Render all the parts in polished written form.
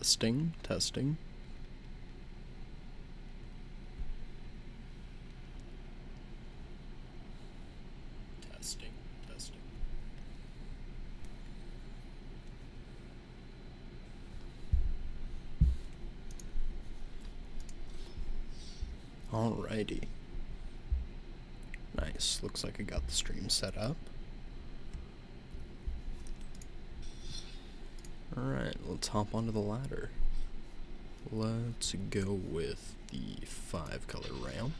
Testing, testing. Testing, testing. Alrighty. Nice, looks like I got the stream set up. Alright, let's hop onto the ladder. Let's go with the 5-color ramp.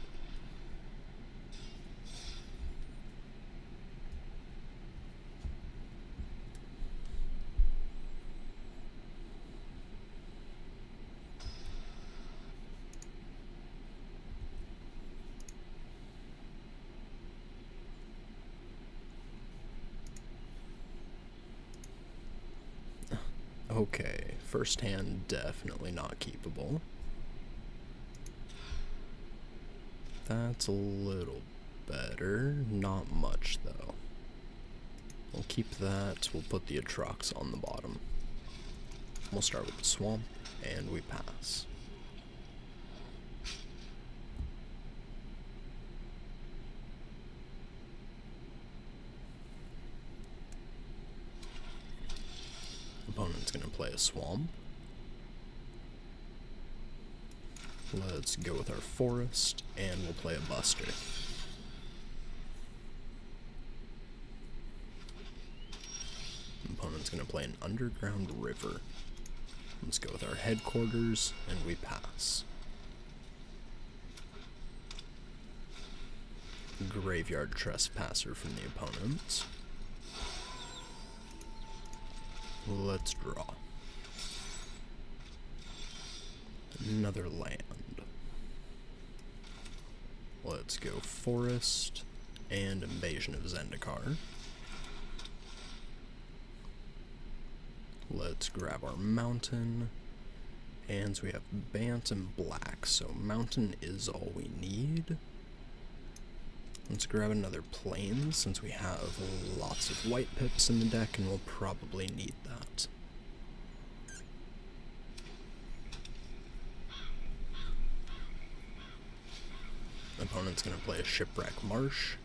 Okay, first hand definitely not keepable. That's a little better, not much though. We'll keep that, we'll put the Atrox on the bottom. We'll start with the swamp, and we pass. Opponent's gonna play a swamp. Let's go with our forest, and we'll play a buster. Opponent's gonna play an underground river. Let's go with our headquarters, and we pass. Graveyard Trespasser from the opponent. Let's draw. Another land. Let's go forest and Invasion of Zendikar. Let's grab our mountain, and so we have Bant and black, so mountain is all we need. Let's grab another plane, since we have lots of white pips in the deck, and we'll probably need that. Opponent's gonna play a Shipwreck Marsh,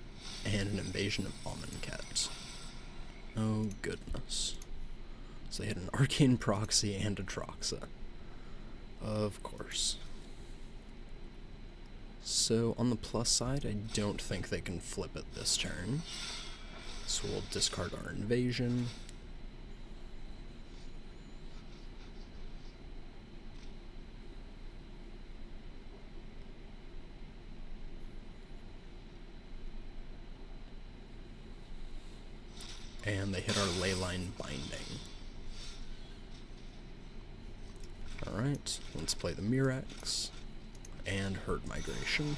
and an Invasion of Amonkhet. Oh goodness. So they hit an Arcane Proxy and a Troxa. Of course. So on the plus side, I don't think they can flip it this turn. So we'll discard our invasion. And they hit our Leyline Binding. Alright, let's play the Mirex and Herd Migration.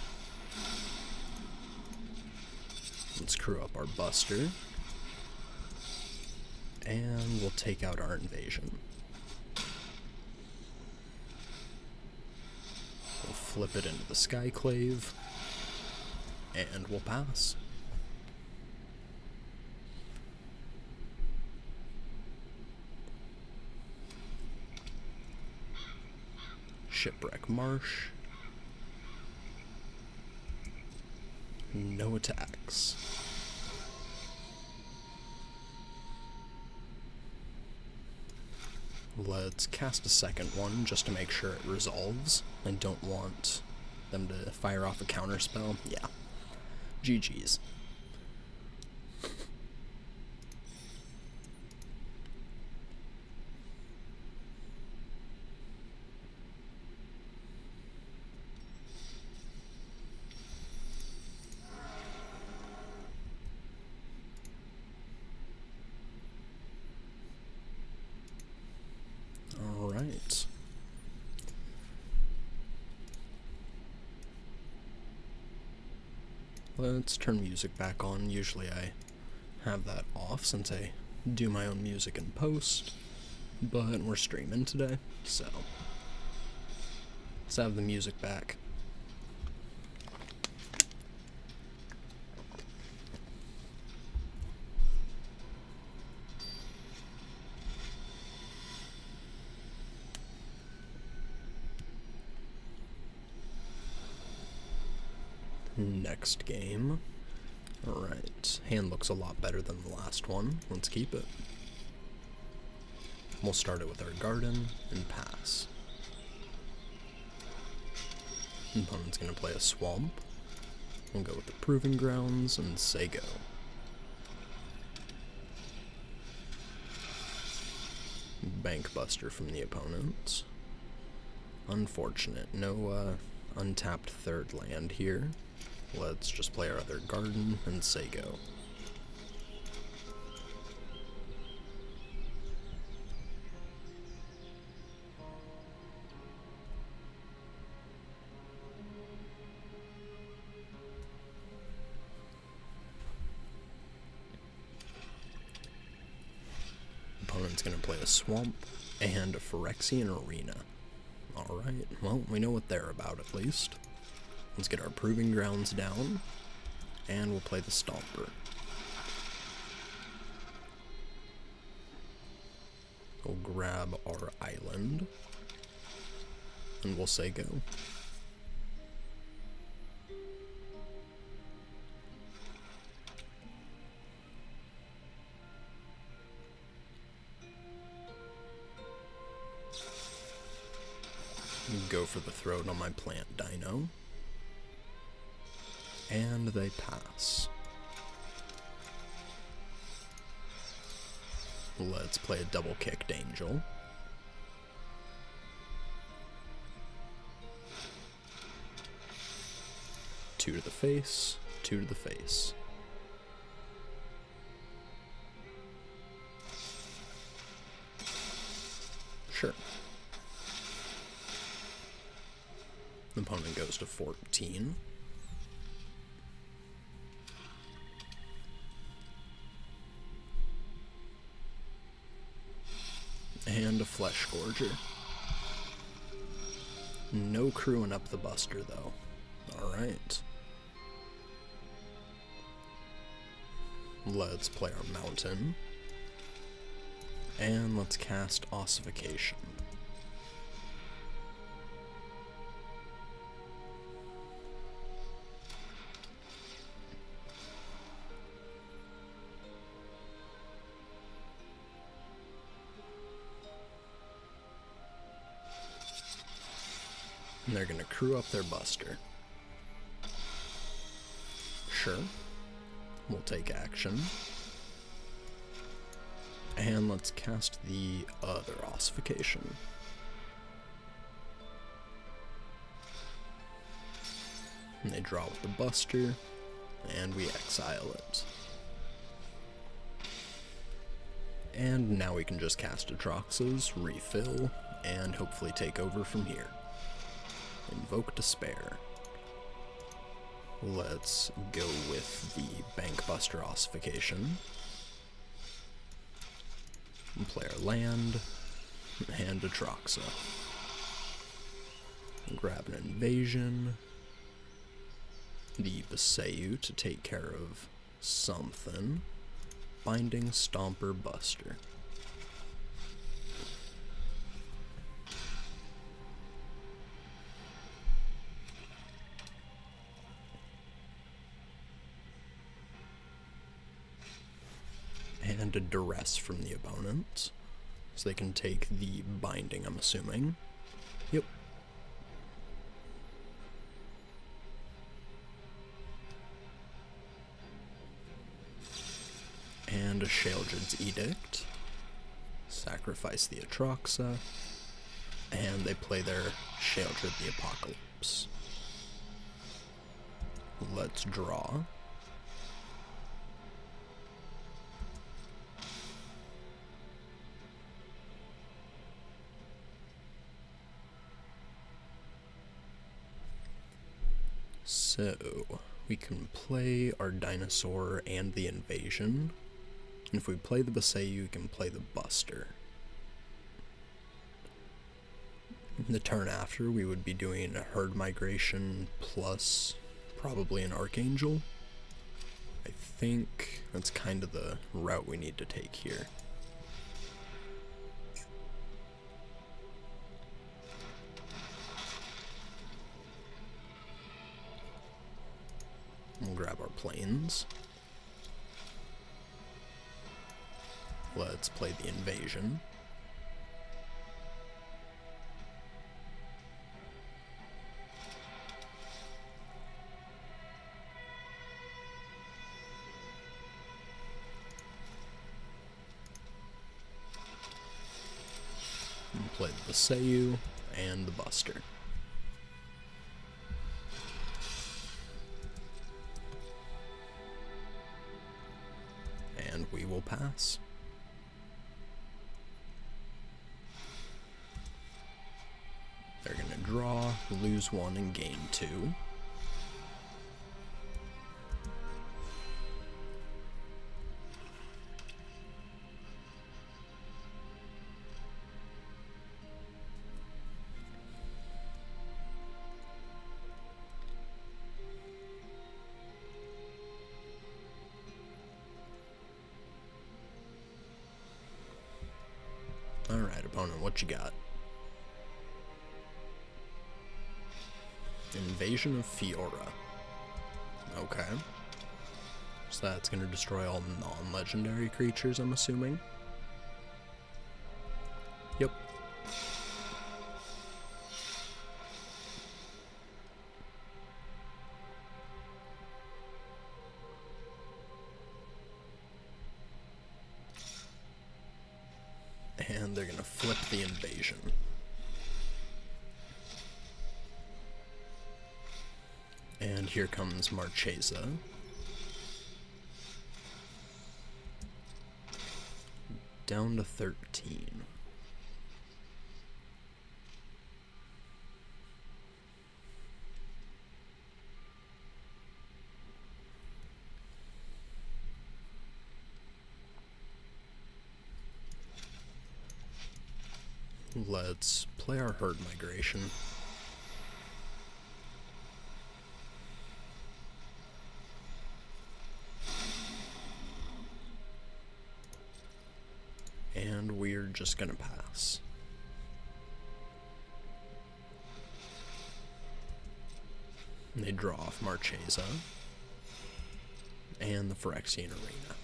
Let's crew up our Buster, and we'll take out our invasion. We'll flip it into the Skyclave, and we'll pass. Shipwreck Marsh. No attacks. Let's cast a second one just to make sure it resolves. I don't want them to fire off a counterspell. Yeah. GG's. Alright. Let's turn music back on. Usually I have that off since I do my own music in post, but we're streaming today, so let's have the music back. Next game. Alright, hand looks a lot better than the last one. Let's keep it. We'll start it with our garden and pass. Opponent's gonna play a swamp. We'll go with the Proving Grounds and say go. Bank Buster from the opponent. Unfortunate. No untapped third land here. Let's just play our other garden and say go. Opponent's gonna play a swamp and a Phyrexian Arena. Alright, well, we know what they're about at least. Let's get our Proving Grounds down, and we'll play the Stomper. We'll grab our island, and we'll say go. Go for the throat on my plant dino. And they pass. Let's play a double-kicked angel. Two to the face, two to the face. Sure. The opponent goes to 14. And a Flesh Gorger. No crewing up the Buster, though. Alright. Let's play our mountain. And let's cast Ossification. And they're gonna crew up their Buster. Sure. We'll take action. And let's cast the other Ossification. And they draw with the Buster, and we exile it. And now we can just cast Atroxas, refill, and hopefully take over from here. Invoke Despair. Let's go with the Bank Buster Ossification. And play our land, and Atroxa. Grab an invasion. The Basayu to take care of something. Binding Stomper Buster. And a Duress from the opponent, so they can take the binding, I'm assuming. Yep. And a Sheoldred's Edict. Sacrifice the Atroxa, and they play their Sheoldred the Apocalypse. Let's draw. So, we can play our dinosaur and the invasion. And if we play the Basayu, we can play the Buster. The turn after, we would be doing a Herd Migration plus probably an Archangel. I think that's kind of the route we need to take here. and grab our planes. Let's play the invasion. And play the Seiyu and the Buster. And we will pass. They're gonna draw, lose 1, and gain 2. Alright, opponent, what you got? Invasion of Fiora. Okay. So that's going to destroy all non-legendary creatures, I'm assuming. Yep. And they're going to flip the invasion. And here comes Marchesa. Down to 13. Let's play our herd migration. And we're just gonna pass. And they draw off Marchesa and the Phyrexian Arena.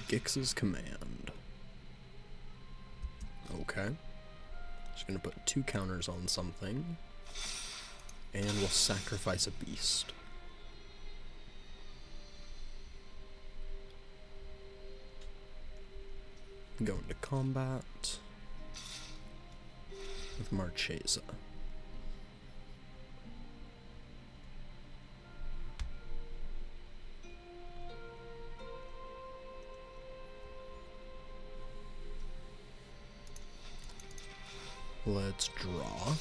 Gix's Command. Okay. Just gonna put 2 counters on something. And we'll sacrifice a beast. Go into combat with Marchesa. Let's draw.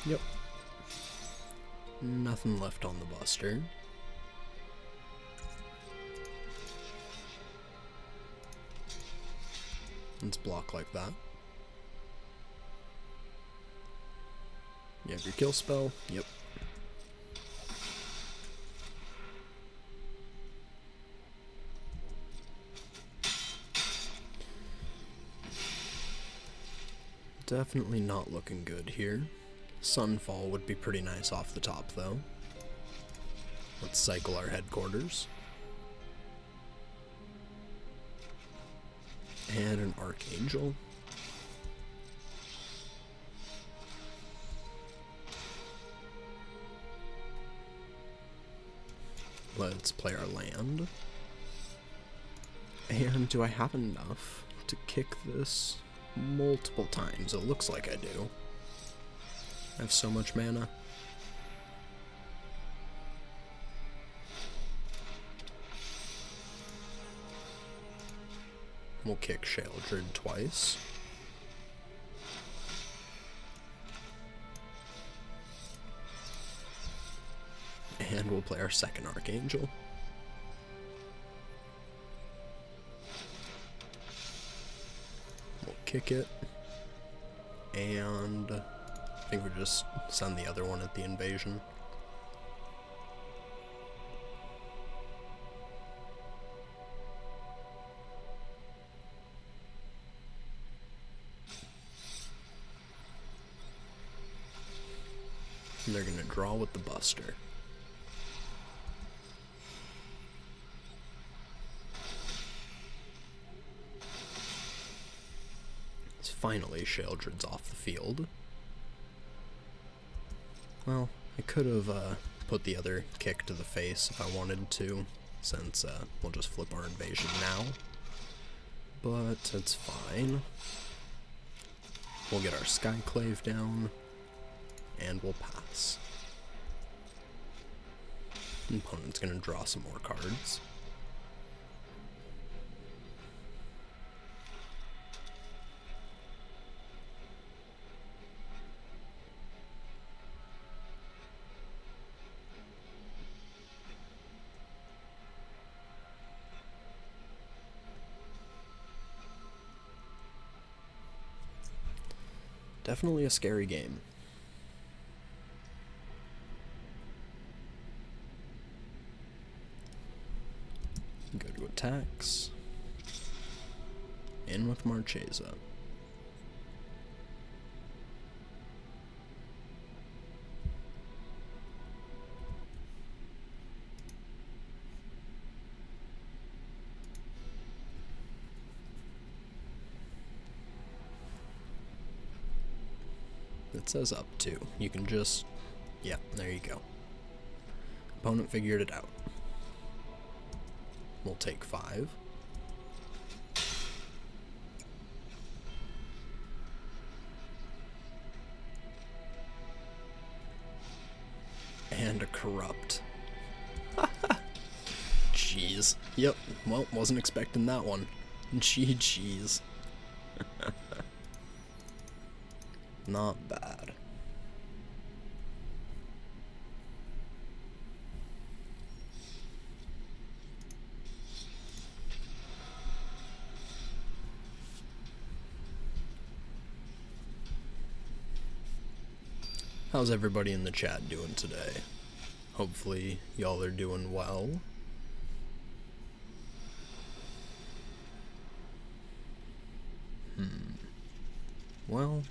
Yep. Nothing left on the Buster. Let's block like that. You have your kill spell. Yep. Definitely not looking good here. Sunfall would be pretty nice off the top, though. Let's cycle our headquarters. And an Archangel. Let's play our land. And do I have enough to kick this multiple times? It looks like I do. I have so much mana. We'll kick Sheoldred twice. And we'll play our second Archangel. We'll kick it. And I think we just send the other one at the invasion. And they're gonna draw with the Buster. Finally, Sheoldred's off the field. Well, I could have put the other kick to the face if I wanted to, since we'll just flip our invasion now. But it's fine. We'll get our Skyclave down, and we'll pass. Opponent's gonna draw some more cards. Definitely a scary game. Go to attacks. In with Marchesa. It says up to. You can just... yeah, there you go. Opponent figured it out. We'll take 5. And a Corrupt. Jeez. Yep, well, wasn't expecting that one. Jeez. Not bad. How's everybody in the chat doing today? Hopefully y'all are doing well. Well,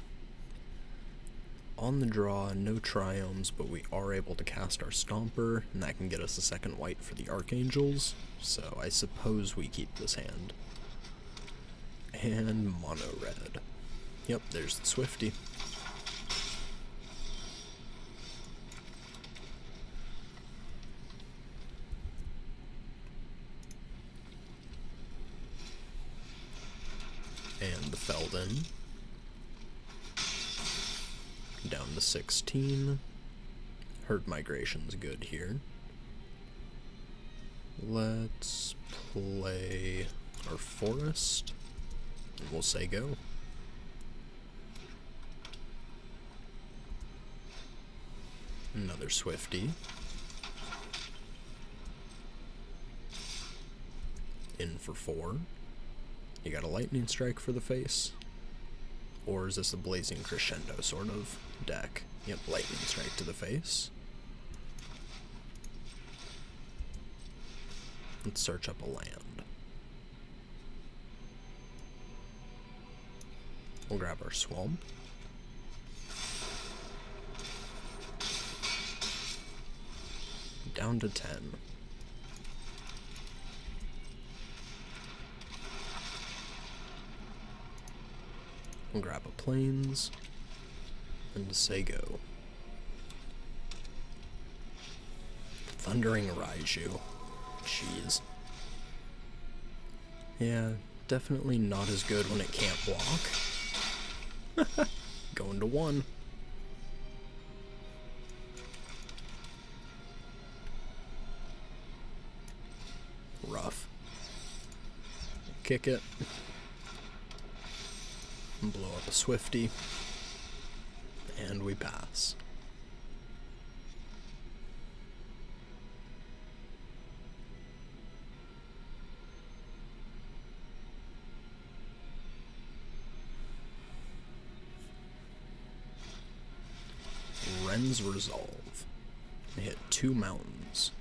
on the draw, no triomes, but we are able to cast our Stomper, and that can get us a second white for the Archangels, so I suppose we keep this hand. And mono red. Yep, there's the Swifty. And the Feldon. Down to 16. Herd Migration's good here. Let's play our Forest, and we'll say go. Another Swifty. In for 4. You got a Lightning Strike for the face? Or is this a Blazing Crescendo sort of deck? Yep, Lightning Strike to the face. Let's search up a land. We'll grab our Swamp. Down to 10. We'll grab a Plains, and say go. Thundering Raiju. Jeez. Yeah, definitely not as good when it can't block. Going to 1. Rough. Kick it. Blow up a Swifty, and we pass. Ren's Resolve. I hit 2 mountains.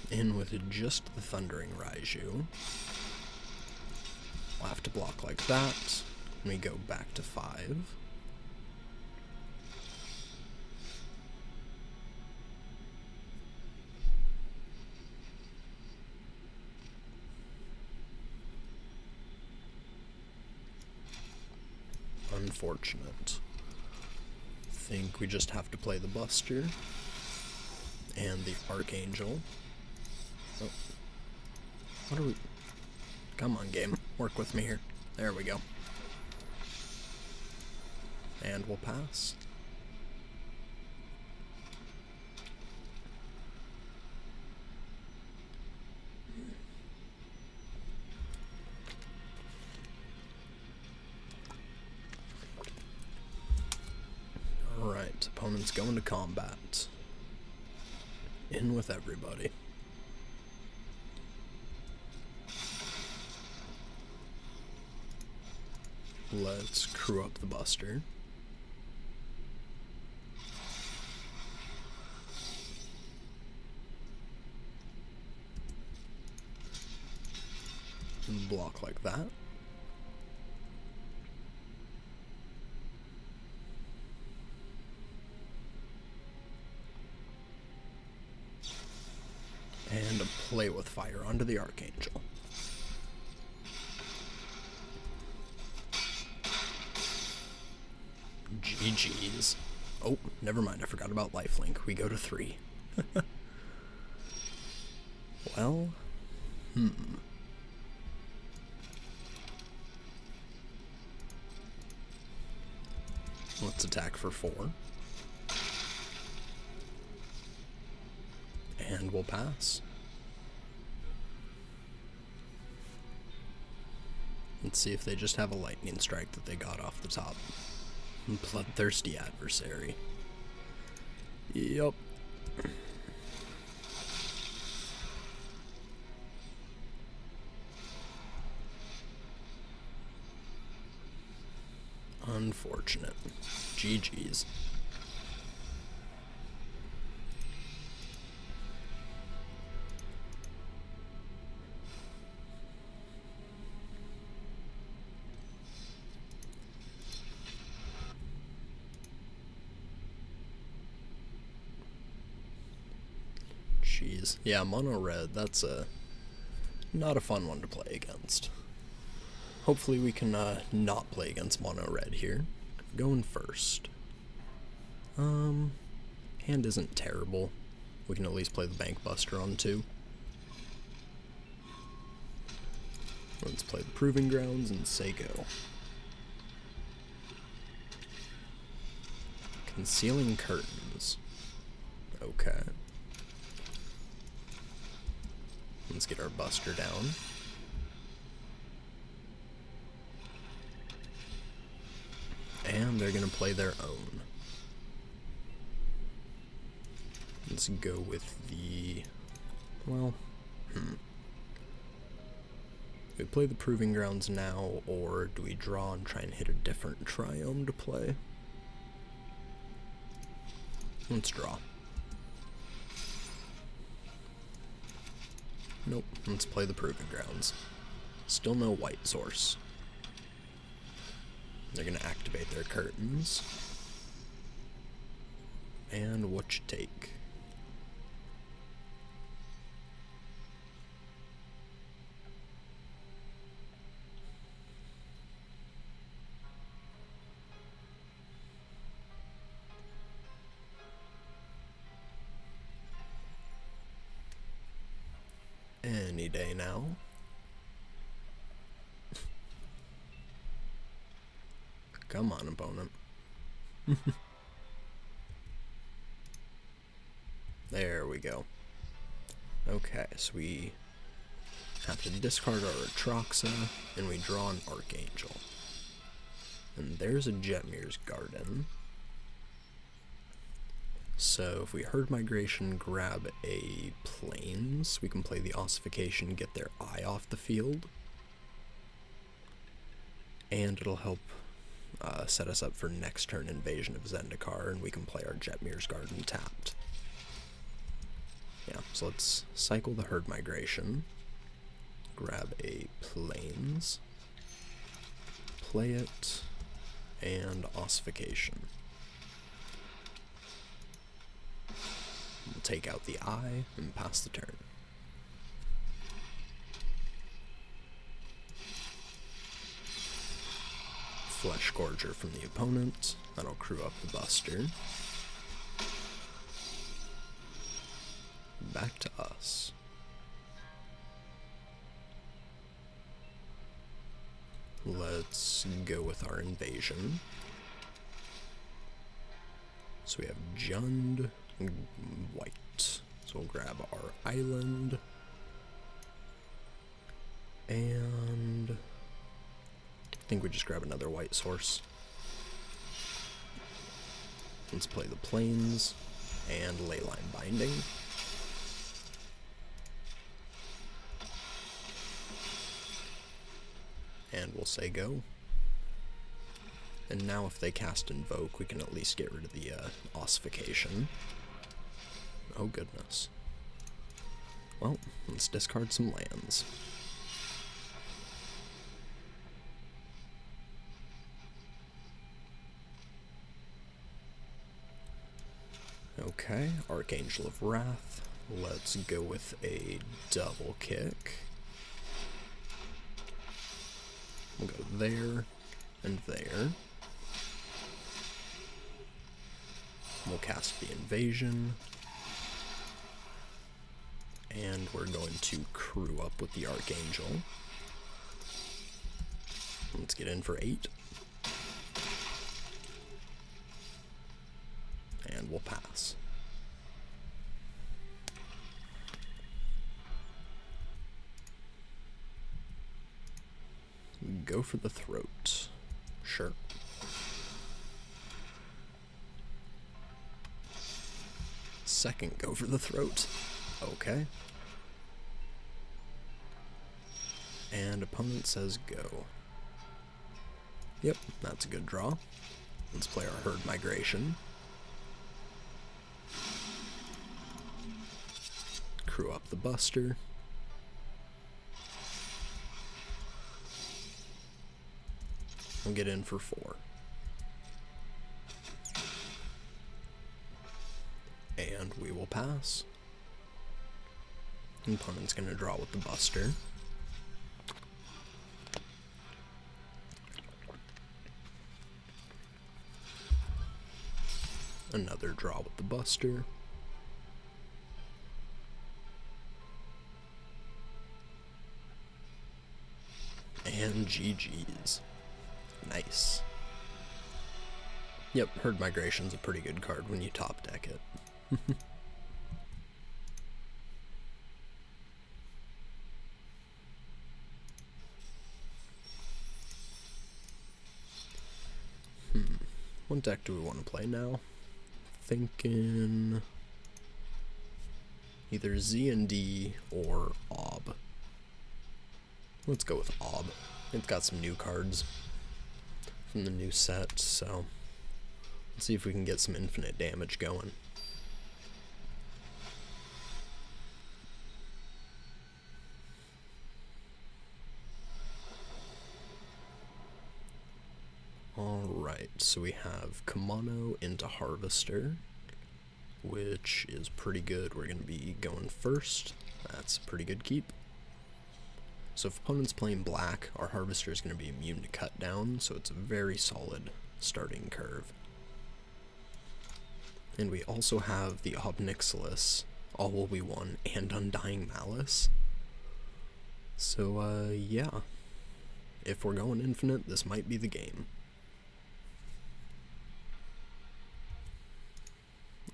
In with just the Thundering Raiju. We'll have to block like that. And we go back to 5. Unfortunate. Think we just have to play the Buster and the Archangel. Oh. What are we... Come on, game. Work with me here. There we go. And we'll pass. Alright, opponent's going to combat. In with everybody. Let's crew up the Buster. And block like that. And a Play with Fire onto the Archangel. GG's. Oh, never mind, I forgot about lifelink. We go to 3. Well, let's attack for 4. And we'll pass. Let's see if they just have a lightning strike that they got off the top. Bloodthirsty Adversary. Yup. Unfortunate. GG's. Jeez. Yeah, mono red, that's not a fun one to play against. Hopefully we can not play against mono red here. Going first. Hand isn't terrible. We can at least play the Bank Buster on 2. Let's play the Proving Grounds and say go. Concealing Curtains. Okay. Let's get our Buster down. And they're gonna play their own. Let's go with the... well, Do we play the Proving Grounds now, or do we draw and try and hit a different Triome to play? Let's draw. Nope, let's play the Proving Grounds. Still no white source. They're gonna activate their curtains. And what you take? Any day now. Come on, opponent. There we go. Okay, so we have to discard our Atroxa, and we draw an Archangel. And there's a Jetmir's Garden. So if we Herd Migration, grab a Plains, we can play the Ossification, get their eye off the field. And it'll help set us up for next turn Invasion of Zendikar, and we can play our Jetmir's Garden tapped. Yeah, so let's cycle the Herd Migration, grab a Plains, play it, and Ossification. We'll take out the eye and pass the turn. Flesh Gorger from the opponent, that'll crew up the Buster. Back to us. Let's go with our invasion. So we have Jund, white. So we'll grab our island. And I think we just grab another white source. Let's play the Plains and Leyline Binding. And we'll say go. And now if they cast Invoke, we can at least get rid of the Ossification. Oh goodness. Well, let's discard some lands. Okay, Archangel of Wrath. Let's go with a double kick. We'll go there and there. We'll cast the Invasion. And we're going to crew up with the Archangel. Let's get in for 8. And we'll pass. Go for the throat. Sure. Second go for the throat. Okay. And opponent says go. Yep, that's a good draw. Let's play our Herd Migration. Crew up the Buster. We'll get in for 4. And we will pass. Opponent's going to draw with the Buster. Another draw with the Buster. And GG's. Nice. Yep, Herd Migration's a pretty good card when you top deck it. What deck do we want to play now? Thinking either Z and D or Ob. Let's go with Ob. It's got some new cards from the new set, so let's see if we can get some infinite damage going. Alright, so we have Kamano into Harvester, which is pretty good. We're going to be going first. That's a pretty good keep. So if opponent's playing black, our Harvester is going to be immune to cut down, so it's a very solid starting curve. And we also have the Ob Nixilis, All Will Be One, and Undying Malice. So, yeah. If we're going infinite, this might be the game.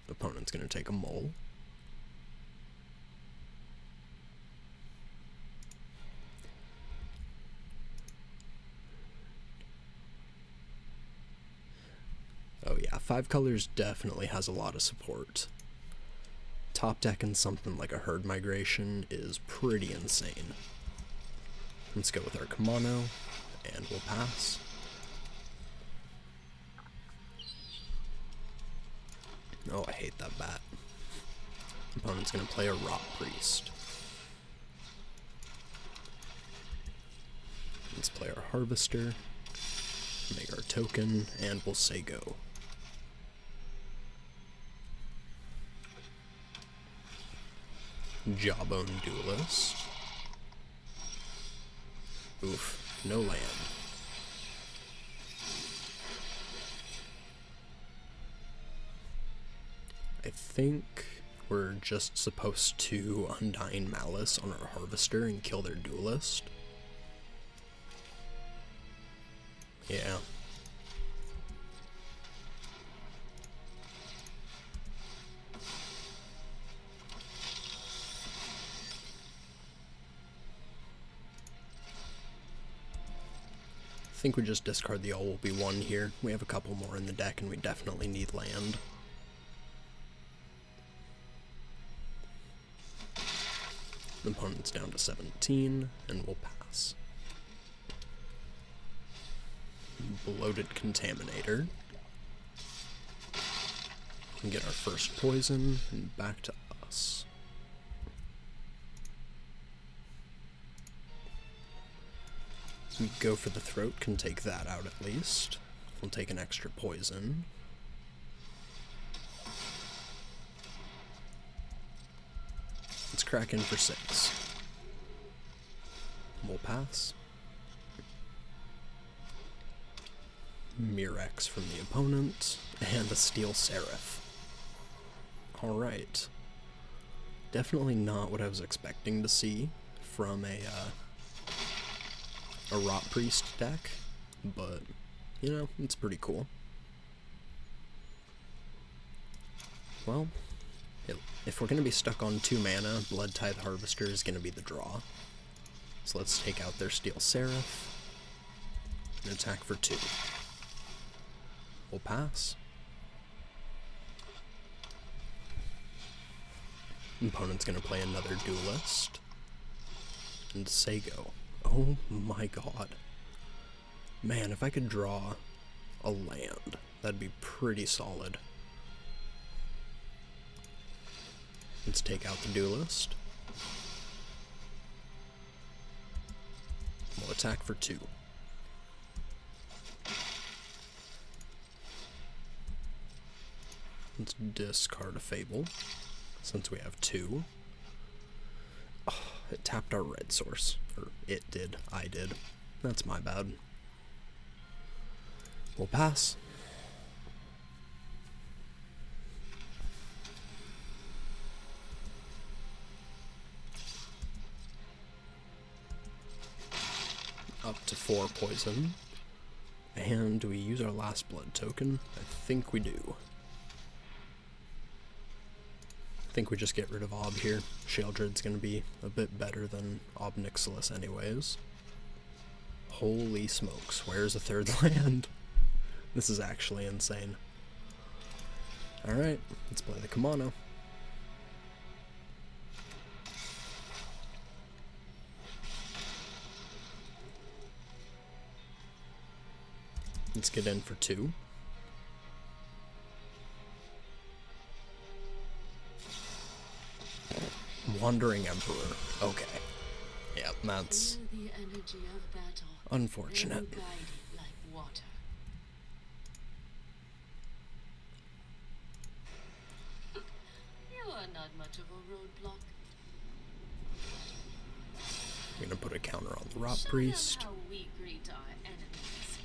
Opponent's going to take a mole. Oh yeah, 5 colors definitely has a lot of support. Top decking something like a herd migration is pretty insane. Let's go with our Kamano, and we'll pass. Oh, I hate that bat. Opponent's gonna play a Rot Priest. Let's play our Harvester, make our token, and we'll say go. Jawbone Duelist. Oof, no land. I think we're just supposed to Undying Malice on our Harvester and kill their Duelist. Yeah. I think we just discard the All Will Be One here. We have a couple more in the deck and we definitely need land. The opponent's down to 17, and we'll pass. Bloated Contaminator. And get our first poison, and back to us. We go for the throat, can take that out at least. We'll take an extra poison. Let's crack in for 6. We'll pass. Murex from the opponent, and a Steel Seraph. Alright. Definitely not what I was expecting to see from a Rot Priest deck, but, you know, it's pretty cool. Well, if we're going to be stuck on 2 mana, Blood Tithe Harvester is going to be the draw. So let's take out their Steel Seraph, and attack for 2. We'll pass. Opponent's going to play another Duelist, and say go. Oh my god. Man, if I could draw a land, that'd be pretty solid. Let's take out the Duelist. We'll attack for 2. Let's discard a Fable, since we have 2. Oh, it tapped our red source. Or it did. I did. That's my bad. We'll pass. Up to 4 poison. And do we use our last blood token? I think we do. I think we just get rid of Ob here. Sheoldred's gonna be a bit better than Ob Nixilis anyways. Holy smokes, where's a 3rd land? This is actually insane. Alright, let's play the Kamano. Let's get in for 2. Wandering Emperor. Okay. Yeah, that's unfortunate. You are not much of a roadblock. I'm gonna put a counter on the Rot Priest. How we greet our enemies.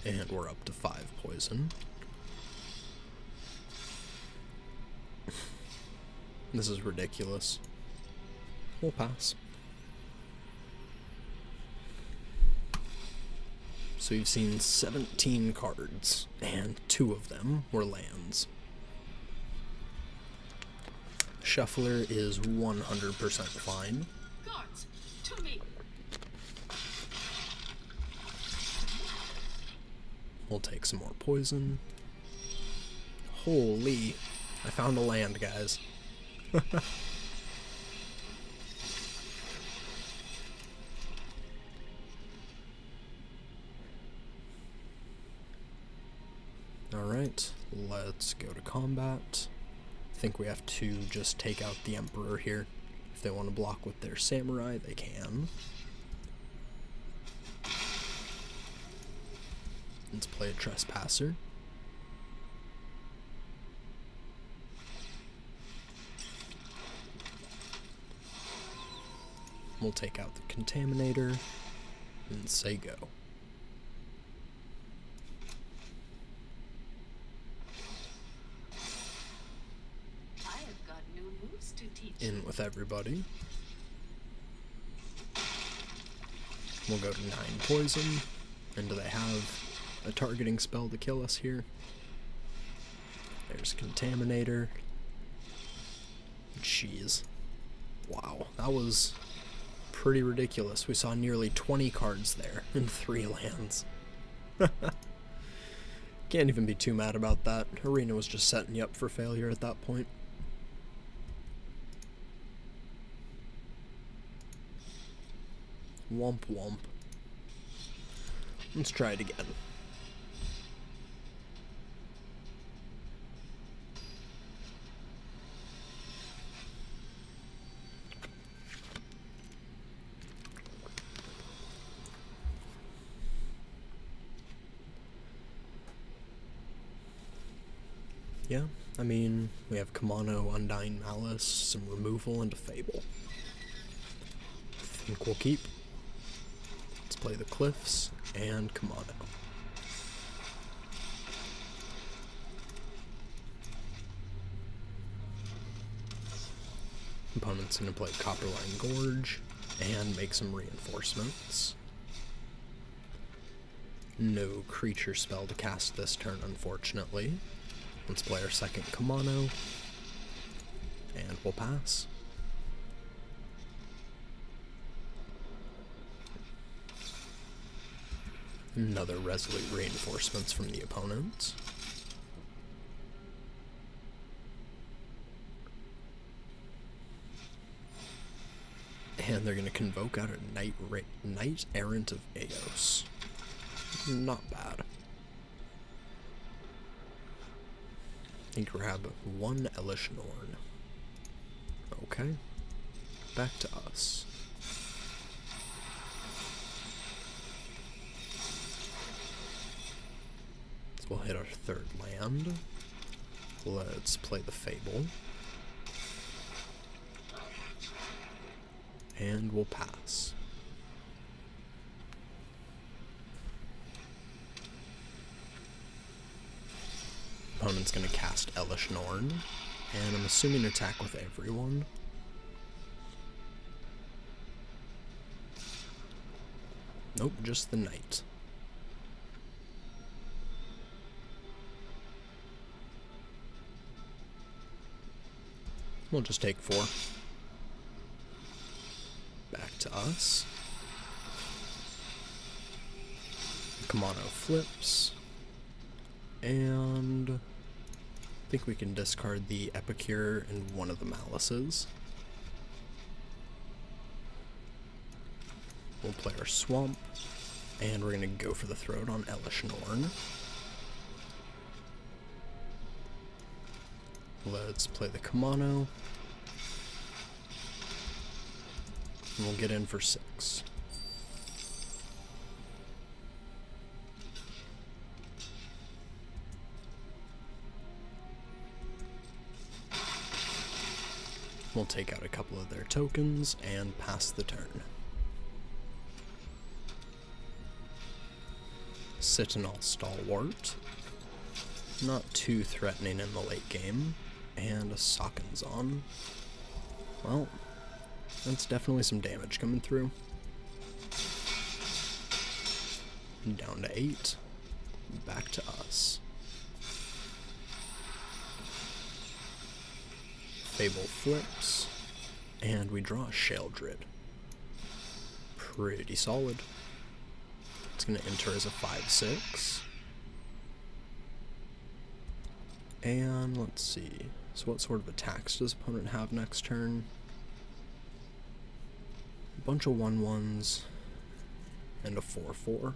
And we're up to 5 poison. This is ridiculous. We'll pass. So you've seen 17 cards, and 2 of them were lands. Shuffler is 100% fine. Guards, to me. We'll take some more poison. Holy, I found a land, guys. Alright, let's go to combat. I think we have to just take out the Emperor here. If they want to block with their samurai, they can. Let's play a Trespasser. We'll take out the Contaminator and say go. I have got new moves to teach. In with everybody. We'll go to 9 poison. And do they have a targeting spell to kill us here? There's Contaminator. Jeez. Wow, that was pretty ridiculous. We saw nearly 20 cards there in 3 lands. Can't even be too mad about that. Arena was just setting you up for failure at that point. Womp womp. Let's try it again. Yeah, I mean, we have Kamano, Undying Malice, some removal, and a Fable. I think we'll keep. Let's play the Cliffs and Kamano. Opponent's gonna play Copperline Gorge and make some reinforcements. No creature spell to cast this turn, unfortunately. Let's play our second Kamano, and we'll pass. Another Resolute Reinforcements from the opponent. And they're going to convoke out a Knight Errant of Eos. Not bad. And grab 1 Elish Norn. Okay. Back to us. So we'll hit our 3rd land. Let's play the Fable. And we'll pass. Opponent's gonna cast Elish Norn, and I'm assuming attack with everyone. Nope, just the Knight. We'll just take 4. Back to us. Kamano flips. And I think we can discard the Epicure and one of the Malices. We'll play our Swamp, and we're going to go for the Throat on Elish Norn. Let's play the Kamano. And we'll get in for 6. We'll take out a couple of their tokens and pass the turn. Citadel Stalwart. Not too threatening in the late game. And a Sakanzon. Well, that's definitely some damage coming through. Down to 8. Back to us. Fable flips, and we draw a Sheldred. Pretty solid. It's going to enter as a 5/6. And let's see. So what sort of attacks does opponent have next turn? A bunch of 1/1s and a 4/4.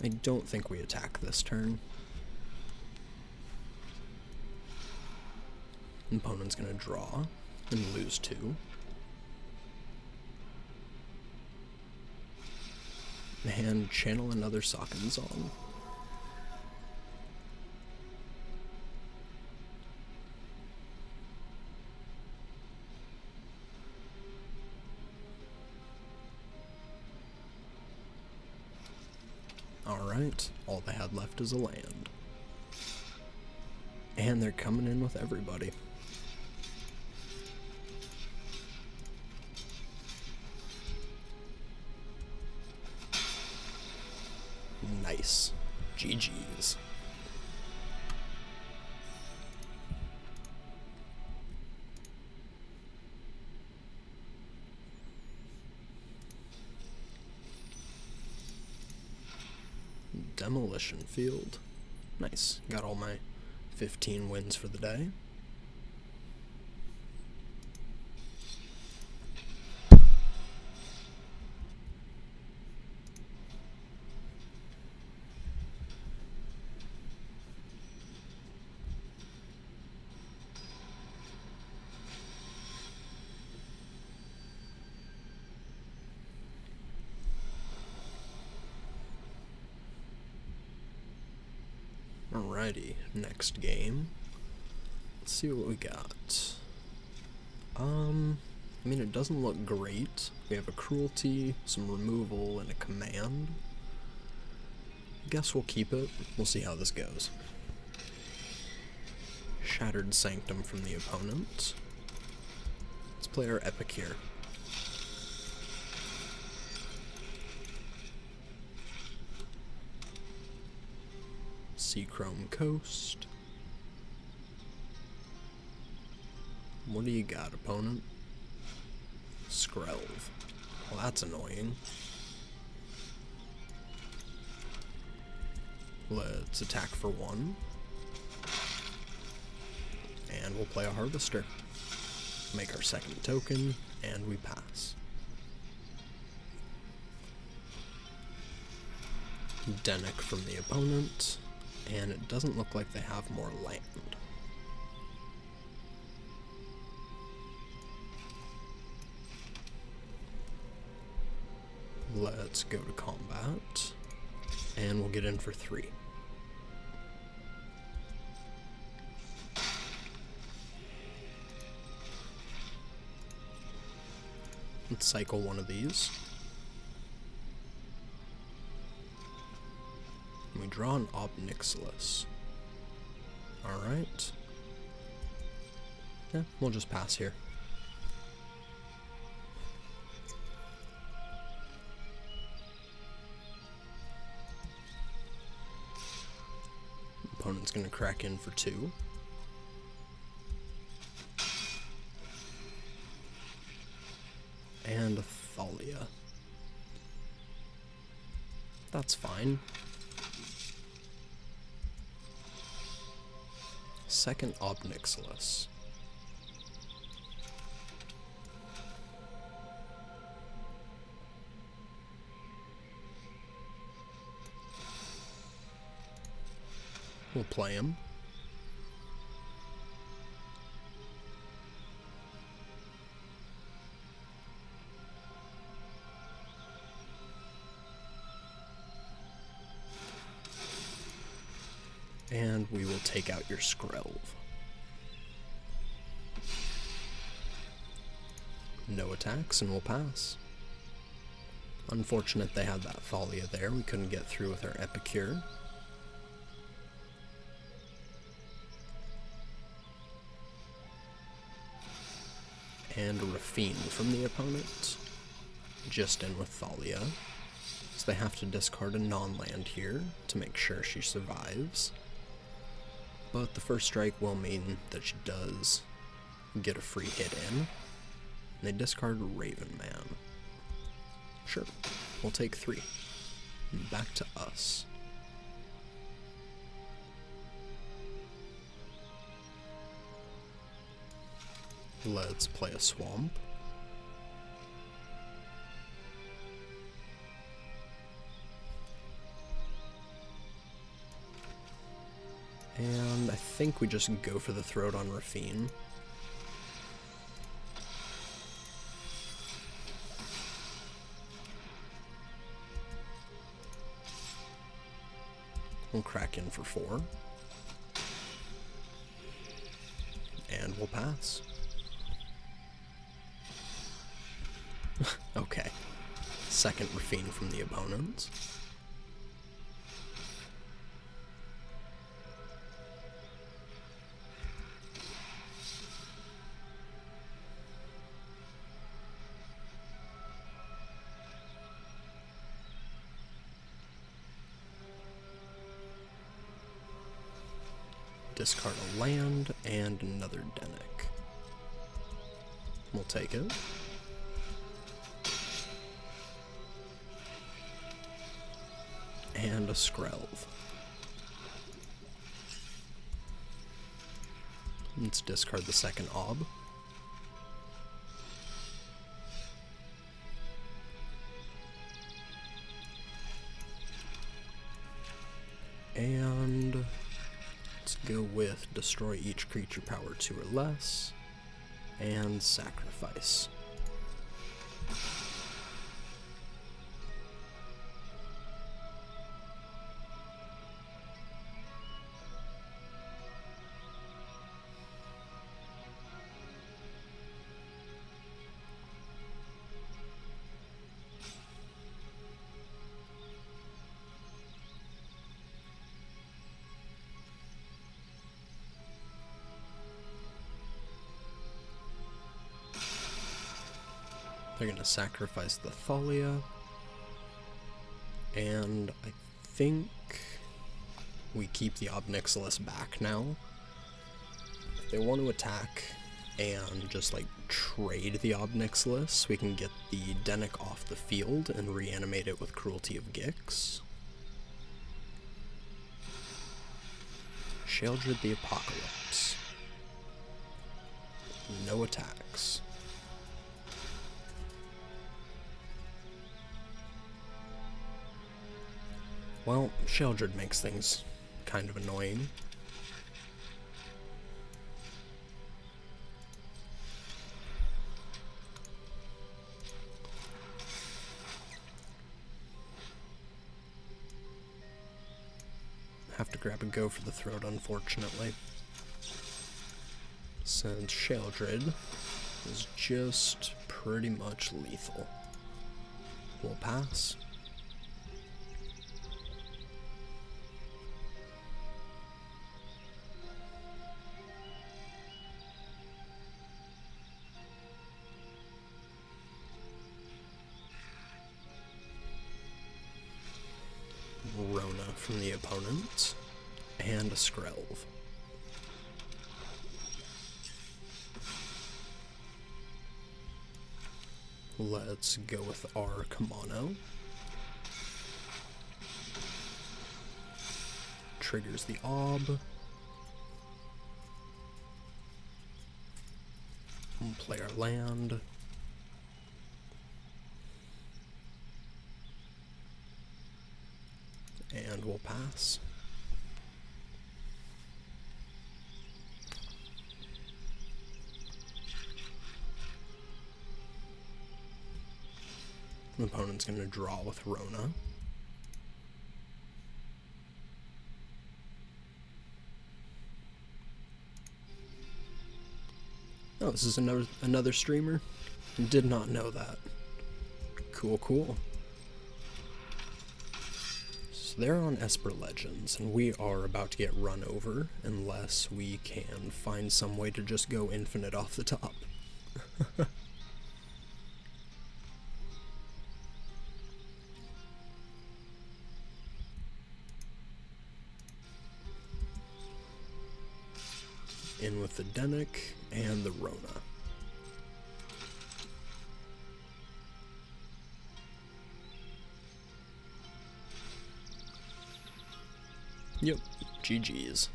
I don't think we attack this turn. Opponent's gonna draw and lose 2. And channel another Sokenzong. Alright, all they had left is a land. And they're coming in with everybody. Nice. GG's. Demolition Field. Nice. Got all my 15 wins for the day. Alrighty, next game. Let's see what we got. I mean, it doesn't look great. We have a cruelty, some removal, and a command. I guess we'll keep it. We'll see how this goes. Shattered Sanctum from the opponent. Let's play our Epic here. Seachrome Coast. What do you got, opponent? Skrelv. Well, that's annoying. Let's attack for 1. And we'll play a Harvester. Make our second token, and we pass. Dennick from the opponent. And it doesn't look like they have more land. Let's go to combat, and we'll get in for 3. Let's cycle one of these. We draw an Obnixilis. Alright. Yeah, we'll just pass here. Opponent's gonna crack in for 2. And a Thalia. That's fine. Second Obnixilis. We'll play him. And we will take out your Skrelv. No attacks, and we'll pass. Unfortunate they had that Thalia there. We couldn't get through with our Epicure. And a Rafine from the opponent. Just in with Thalia. So they have to discard a non-land here to make sure she survives. but the first strike will mean that she does get a free hit in. And they discard Raven Man. Sure, we'll take 3. Back to us. Let's play a Swamp. And I think we just go for the Throat on Rafine. We'll crack in for 4. And we'll pass. Okay. Second Rafine from the opponents. Discard a land and another Dennick. We'll take it. And a Skrelv. Let's discard the second Ob. And let's go with destroy each creature power 2 or less, and sacrifice. They're going to sacrifice the Thalia, and I think we keep the Obnixilis back now. If they want to attack and just like trade the Obnixilis, we can get the Dennick off the field and reanimate it with Cruelty of Gix. Sheoldred the Apocalypse. No attacks. Well, Sheoldred makes things kind of annoying. Have to grab a go for the Throat, unfortunately. Since Sheoldred is just pretty much lethal. We'll pass. Rona from the opponent, and a Skrelv. Let's go with our Kamano. Triggers the Ob. We'll play our land. And we'll pass. The opponent's going to draw with Rona. Oh, this is another streamer? Did not know that. Cool, cool. So they're on Esper Legends, and we are about to get run over unless we can find some way to just go infinite off the top. in with the Denic and the Rona. Yep, GG's.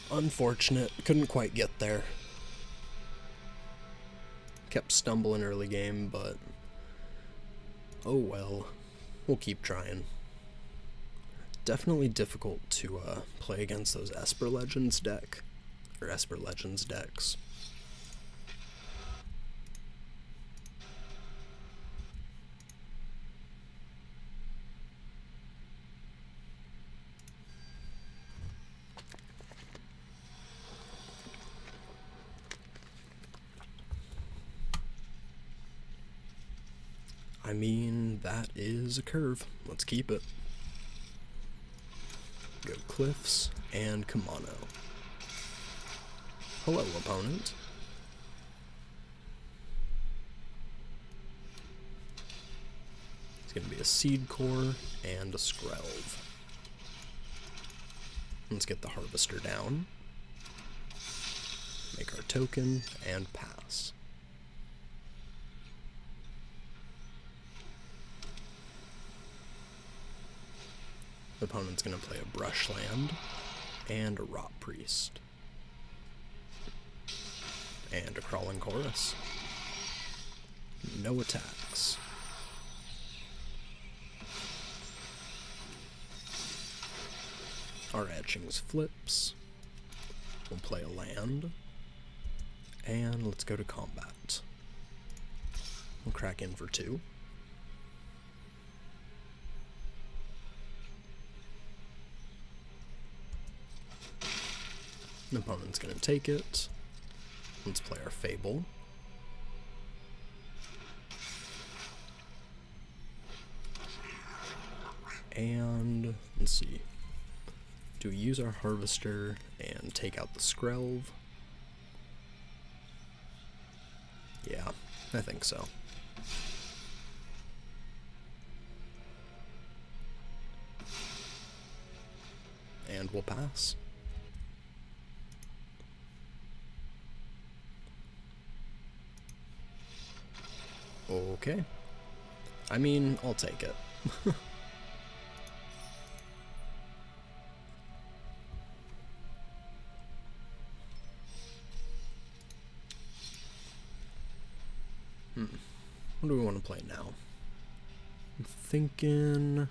Unfortunate, couldn't quite get there. Kept stumbling early game, but oh well, we'll keep trying. Definitely difficult to play against those Esper Legends decks. I mean, that is a curve. Let's keep it. Go Cliffs and Kamano. Hello, opponent. It's going to be a Seed Core and a Skrelv. Let's get the Harvester down. Make our token and pass. The opponent's going to play a Brushland and a Rot Priest. And a Crawling Chorus. No attacks. Our Etchings flips. We'll play a land. And let's go to combat. We'll crack in for 2. The opponent's going to take it. Let's play our Fable. And let's see. Do we use our Harvester and take out the Skrelv? Yeah, I think so. And we'll pass. Okay. I mean, I'll take it. What do we want to play now? I'm thinking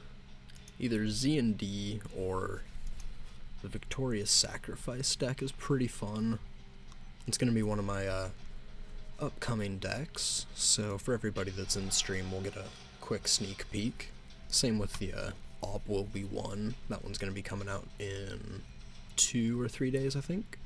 either Z and D or the Victorious Sacrifice deck is pretty fun. It's going to be one of my upcoming decks, so for everybody that's in the stream, we'll get a quick sneak peek. Same with the Op Will Be One. That one's going to be coming out in 2 or 3 days, I think.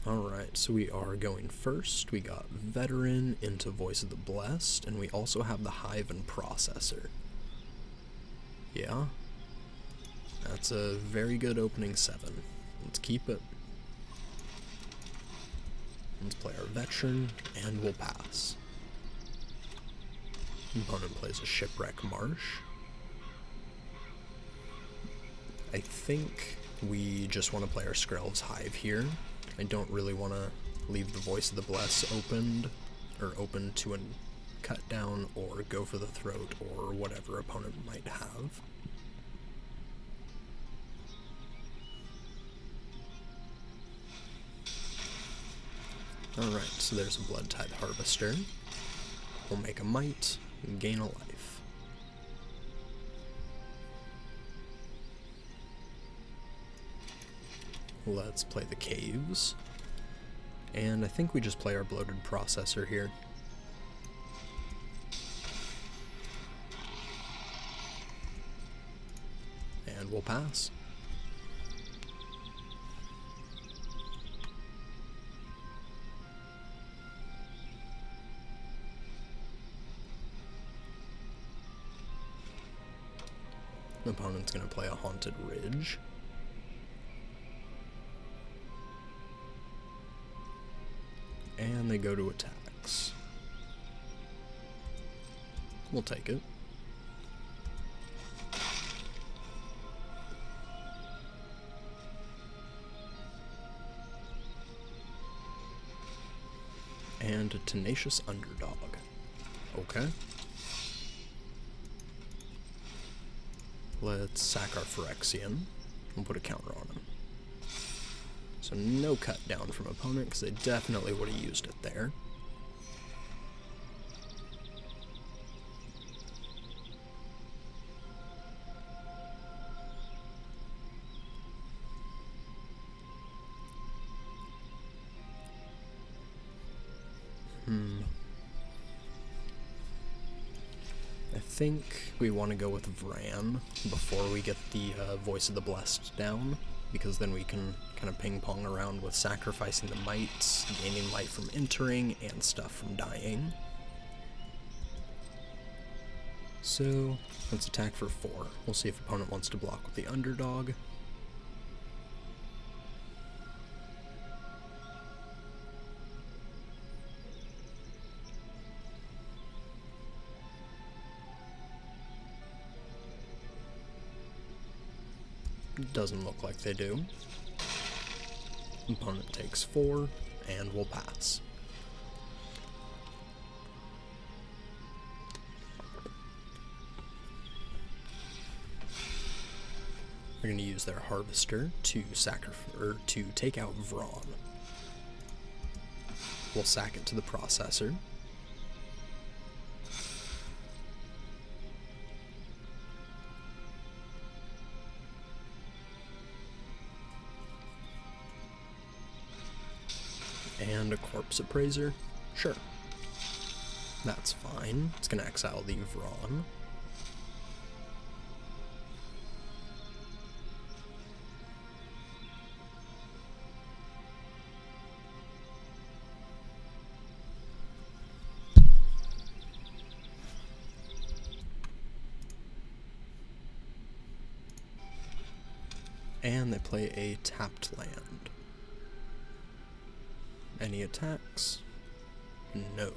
Alright, so we are going first. We got Veteran into Voice of the Blessed, and we also have the Hive and Processor. Yeah, that's a very good opening 7. Let's keep it. Let's play our Veteran, and we'll pass. Opponent plays a Shipwreck Marsh. I think we just want to play our Skrelv's Hive here. I don't really want to leave the Voice of the Blessed open to a cut down or go for the throat or whatever opponent might have. Alright, so there's a Blood Tithe Harvester. We'll make a Might and gain a life. Let's play the Caves. And I think we just play our Bloated Processor here. And we'll pass. The opponent's going to play a Haunted Ridge. And they go to attacks. We'll take it. And a Tenacious Underdog. Okay. Let's sack our Phyrexian and put a counter on him. So no cut down from opponent, because they definitely would have used it there. I think we want to go with Vran before we get the Voice of the Blessed down, because then we can kind of ping-pong around with sacrificing the mites, gaining light from entering, and stuff from dying. So, let's attack for 4. We'll see if opponent wants to block with the Underdog. Doesn't look like they do. Opponent takes 4, and we'll pass. They're going to use their Harvester to to take out Vran. We'll sack it to the Processor. And a Corpse Appraiser? Sure. That's fine. It's gonna exile the Vran. And they play a tapped land. Any attacks? No.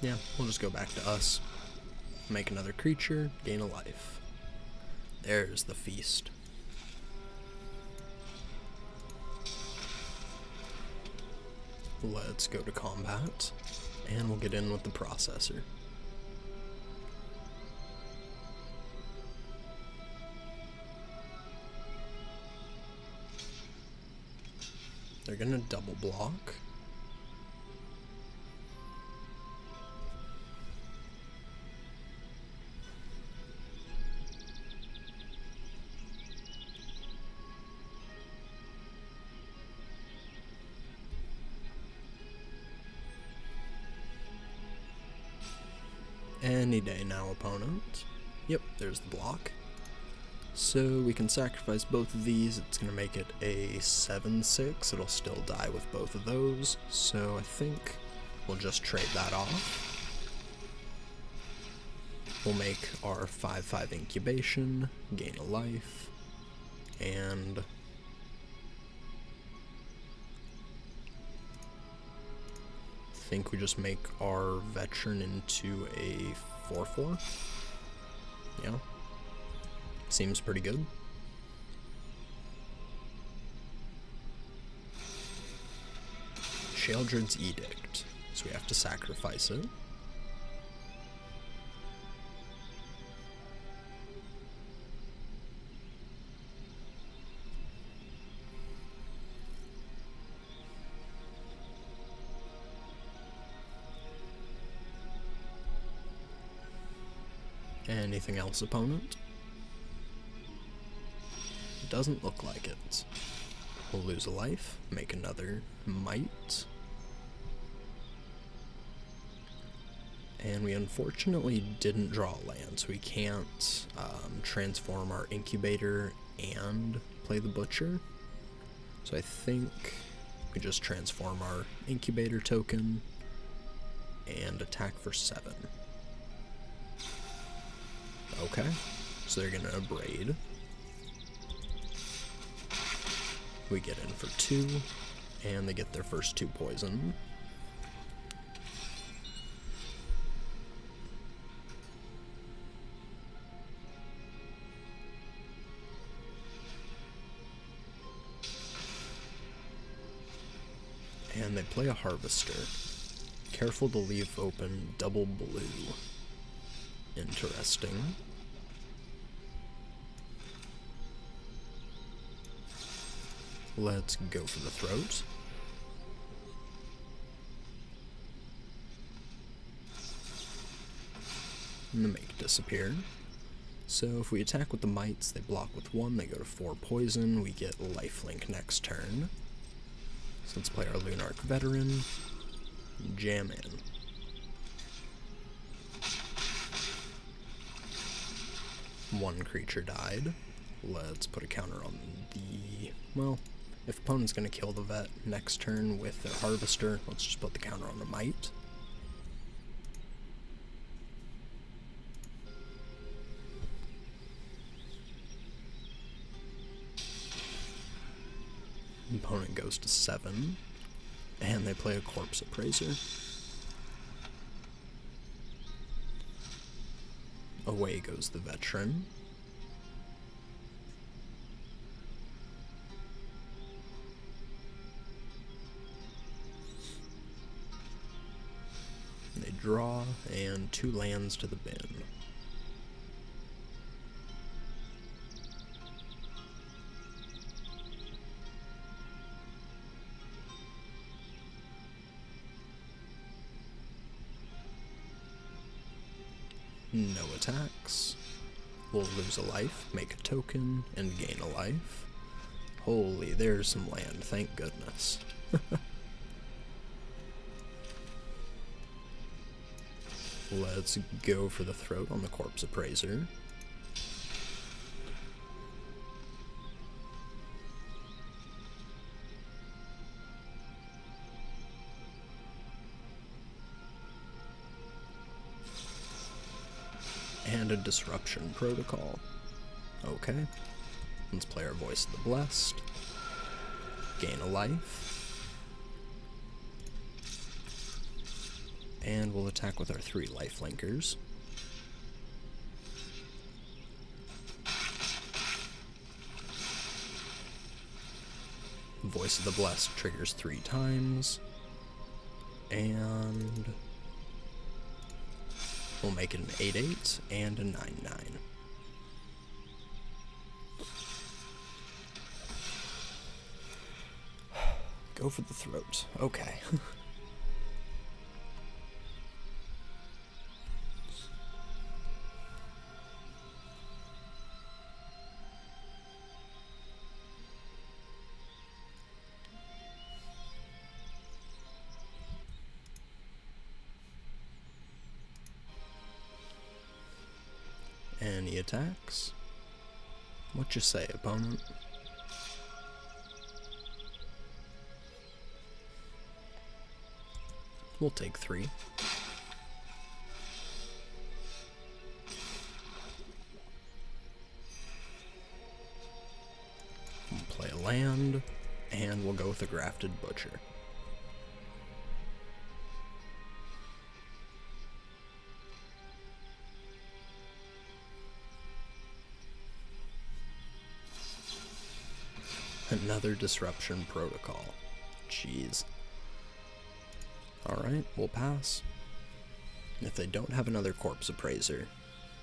Yeah, we'll just go back to us. Make another creature, gain a life. There's the feast. Let's go to combat, and we'll get in with the Processor. They're gonna double block. Any day now, opponent. Yep, there's the block. So we can sacrifice both of these. It's going to make it a 7/6. It'll still die with both of those. So I think we'll just trade that off. We'll make our 5/5 incubation, gain a life, and I think we just make our veteran into a 4/4. Yeah. Seems pretty good. Sheoldred's Edict. So we have to sacrifice it. Anything else, opponent? Doesn't look like it. We'll lose a life, make another might. And we unfortunately didn't draw a land, so we can't transform our incubator and play the butcher. So I think we just transform our incubator token and attack for 7. Okay, so they're gonna abrade. We get in for 2, and they get their first 2 poison. And they play a Harvester. Careful to leave open double blue. Interesting. Let's go for the throat. And the make disappear. So if we attack with the mites, they block with 1, they go to 4 poison, we get lifelink next turn. So let's play our Lunarch Veteran, jam in. One creature died. Let's put a counter on the, well, if opponent's going to kill the vet next turn with their Harvester, let's just put the counter on the Mite. Opponent goes to 7, and they play a Corpse Appraiser. Away goes the Veteran. They draw, and 2 lands to the bin. No attacks. We'll lose a life, make a token, and gain a life. Holy, there's some land, thank goodness. Let's go for the throat on the Corpse Appraiser. And a Disruption Protocol. Okay. Let's play our Voice of the Blessed. Gain a life. And we'll attack with our 3 lifelinkers. Voice of the Blessed triggers 3 times. And we'll make it an 8/8 and a 9/9. Go for the throat. Okay. Any attacks? What you say, opponent? We'll take 3. We'll play a land, and we'll go with a Grafted Butcher. Another Disruption Protocol. Jeez. Alright, we'll pass. If they don't have another Corpse Appraiser,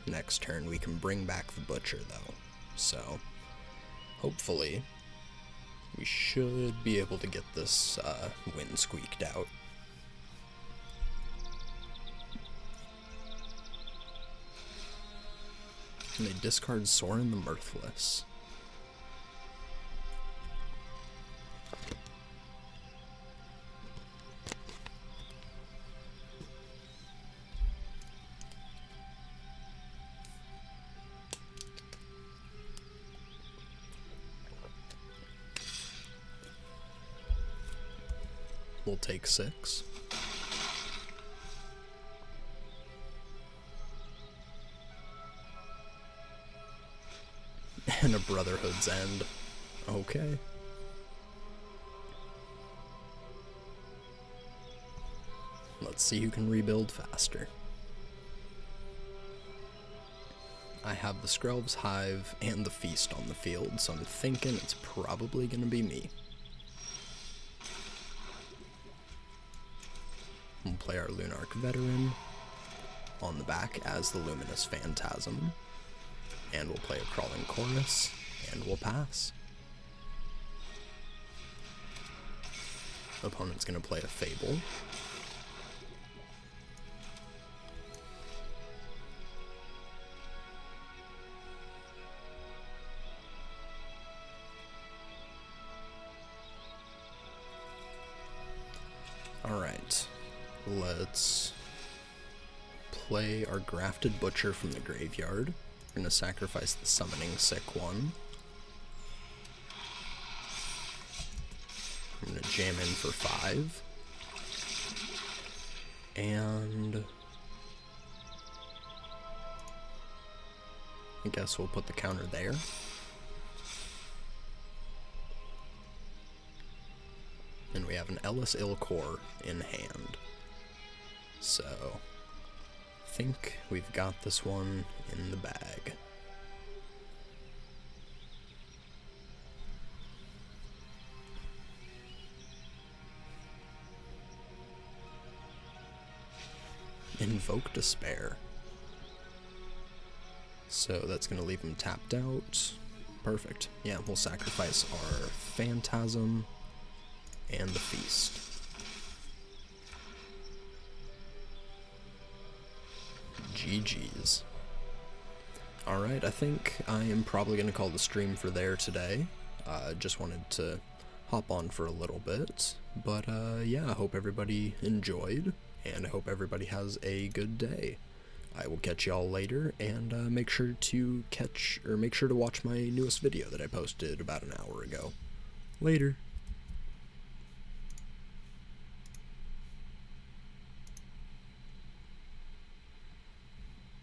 next turn we can bring back the Butcher, though. So, hopefully, we should be able to get this win squeaked out. And they discard Sorin the Mirthless. We'll take 6. And a Brotherhood's End. Okay. Let's see who can rebuild faster. I have the Skrelv's Hive and the Feast on the field, so I'm thinking it's probably gonna be me. We'll play our Lunarch Veteran on the back as the Luminous Phantasm, and we'll play a Crawling Chorus, and we'll pass. Opponent's gonna play a Fable. Alright, let's play our Grafted Butcher from the graveyard. We're going to sacrifice the Summoning Sick one. I'm going to jam in for 5. And I guess we'll put the counter there. And we have an Ellis Ilcor in hand. So, I think we've got this one in the bag. Invoke Despair. So that's going to leave him tapped out. Perfect. Yeah, we'll sacrifice our Phantasm and the Feast. GG's. Alright, I think I am probably going to call the stream for there today. Just wanted to hop on for a little bit. But yeah, I hope everybody enjoyed, and I hope everybody has a good day. I will catch y'all later, and make sure to watch my newest video that I posted about an hour ago. Later.